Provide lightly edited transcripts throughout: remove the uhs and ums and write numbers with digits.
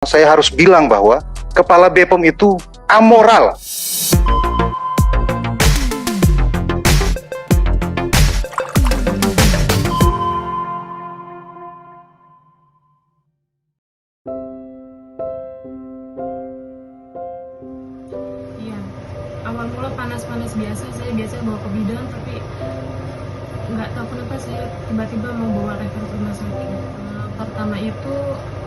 Saya harus bilang bahwa Kepala BPOM itu amoral. Iya, awal mula panas-panas biasa, saya biasa bawa ke bidan, tapi nggak tahu kenapa saya tiba-tiba mau bawa refer ke rumah sakit. Pertama itu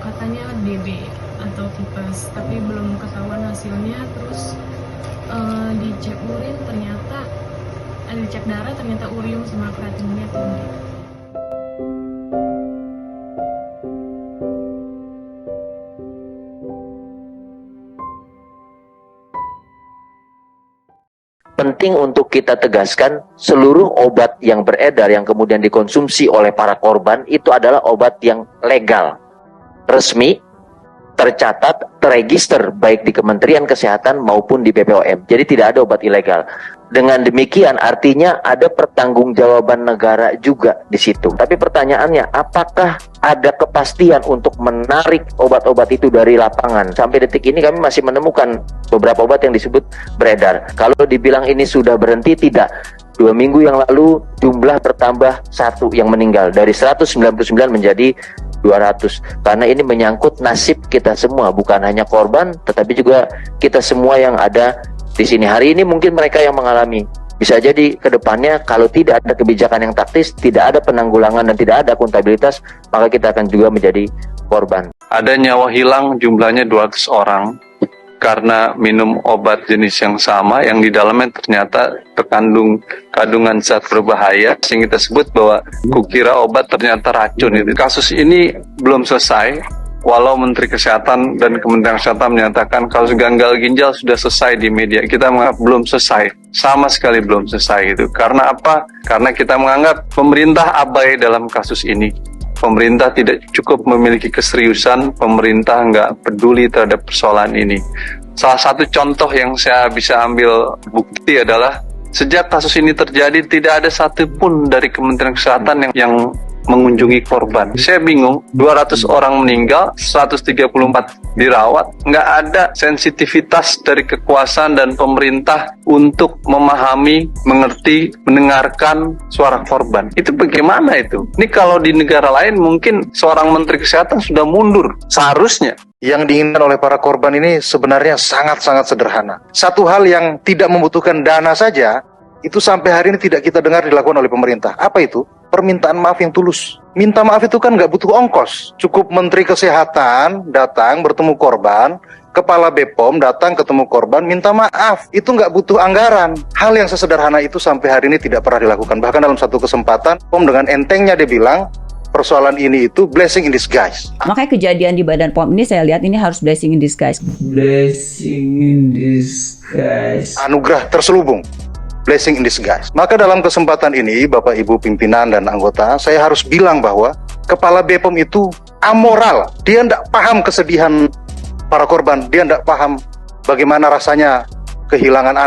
katanya DB atau tipes, tapi belum ketahuan hasilnya. Terus dicek urin ternyata, dicek darah ternyata urium sama kreatinina tinggi. Penting untuk kita tegaskan, seluruh obat yang beredar yang kemudian dikonsumsi oleh para korban itu adalah obat yang legal, resmi, tercatat, terregister baik di Kementerian Kesehatan maupun di BPOM. Jadi tidak ada obat ilegal. Dengan demikian artinya ada pertanggungjawaban negara juga di situ. Tapi pertanyaannya, apakah ada kepastian untuk menarik obat-obat itu dari lapangan? Sampai detik ini kami masih menemukan beberapa obat yang disebut beredar. Kalau dibilang ini sudah berhenti, tidak. 2 minggu yang lalu jumlah bertambah 1 yang meninggal. Dari 199 menjadi 200. Karena ini menyangkut nasib kita semua, bukan hanya korban, tetapi juga kita semua yang ada di sini. Hari ini mungkin mereka yang mengalami. Bisa jadi ke depannya kalau tidak ada kebijakan yang taktis, tidak ada penanggulangan dan tidak ada akuntabilitas, maka kita akan juga menjadi korban. Ada nyawa hilang jumlahnya 200 orang karena minum obat jenis yang sama yang di dalamnya ternyata terkandung kandungan zat berbahaya, sehingga kita sebut bahwa kukira obat ternyata racun. Itu kasus ini belum selesai. Walau Menteri Kesehatan dan Kementerian Kesehatan menyatakan kasus gagal ginjal sudah selesai di media, kita menganggap belum selesai, sama sekali belum selesai itu. Karena apa? Karena kita menganggap pemerintah abai dalam kasus ini. Pemerintah tidak cukup memiliki keseriusan, pemerintah nggak peduli terhadap persoalan ini. Salah satu contoh yang saya bisa ambil bukti adalah sejak kasus ini terjadi tidak ada satupun dari Kementerian Kesehatan yang mengunjungi korban. Saya bingung, 200 orang meninggal, 134 dirawat, nggak ada sensitivitas dari kekuasaan dan pemerintah untuk memahami, mengerti, mendengarkan suara korban. Itu bagaimana itu? Ini kalau di negara lain mungkin seorang Menteri Kesehatan sudah mundur, seharusnya. Yang diinginkan oleh para korban ini sebenarnya sangat-sangat sederhana. Satu hal yang tidak membutuhkan dana saja, itu sampai hari ini tidak kita dengar dilakukan oleh pemerintah. Apa itu? Permintaan maaf yang tulus. Minta maaf itu kan nggak butuh ongkos. Cukup Menteri Kesehatan datang bertemu korban, Kepala BPOM datang ketemu korban, minta maaf. Itu nggak butuh anggaran. Hal yang sesederhana itu sampai hari ini tidak pernah dilakukan. Bahkan dalam satu kesempatan, POM dengan entengnya dia bilang, persoalan ini itu blessing in disguise. Makanya kejadian di Badan POM ini saya lihat ini harus blessing in disguise. Blessing in disguise. Anugerah terselubung. Blessing in disguise. Maka dalam kesempatan ini, Bapak Ibu pimpinan dan anggota, saya harus bilang bahwa Kepala BPOM itu amoral. Dia tidak paham kesedihan para korban. Dia tidak paham bagaimana rasanya kehilangan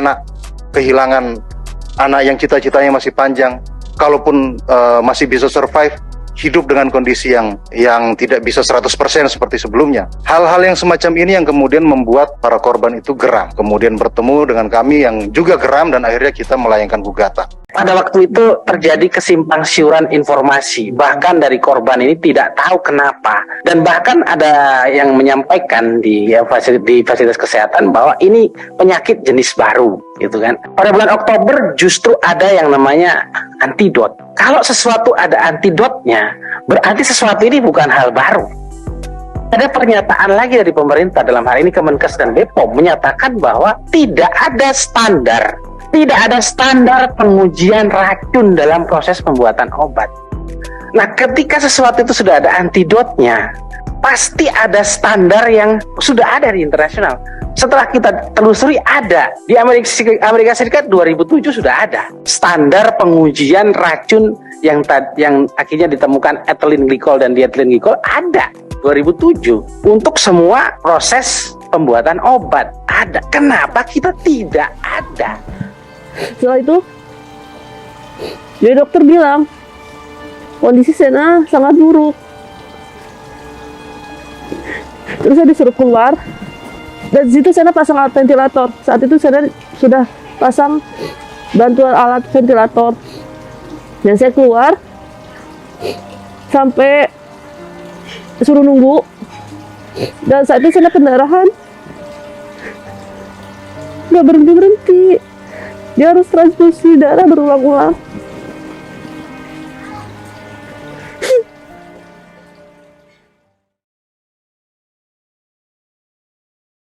anak yang cita-citanya masih panjang. Kalaupun masih bisa survive, hidup dengan kondisi yang tidak bisa 100% seperti sebelumnya. Hal-hal yang semacam ini yang kemudian membuat para korban itu geram. Kemudian bertemu dengan kami yang juga geram dan akhirnya kita melayangkan gugatan. Pada waktu itu terjadi kesimpang siuran informasi, bahkan dari korban ini tidak tahu kenapa. Dan bahkan ada yang menyampaikan di fasilitas kesehatan bahwa ini penyakit jenis baru, gitu kan. Pada bulan Oktober justru ada yang namanya antidot. Kalau sesuatu ada antidotnya, berarti sesuatu ini bukan hal baru. Ada pernyataan lagi dari pemerintah, dalam hal ini Kemenkes dan BPOM, menyatakan bahwa tidak ada standar pengujian racun dalam proses pembuatan obat. Nah, ketika sesuatu itu sudah ada antidotnya, pasti ada standar yang sudah ada di internasional. Setelah kita telusuri, ada di Amerika Serikat 2007 sudah ada standar pengujian racun yang akhirnya ditemukan ethylene glycol dan diethylene glycol, ada 2007 untuk semua proses pembuatan obat ada. Kenapa kita tidak ada? Setelah itu, jadi dokter bilang kondisi Sena sangat buruk. Terus saya disuruh keluar. Dan di situ saya pasang alat ventilator. Saat itu saya sudah pasang bantuan alat ventilator. Dan saya keluar sampai suruh nunggu. Dan saat itu saya pendarahan nggak berhenti. Dia harus transfusi darah berulang-ulang.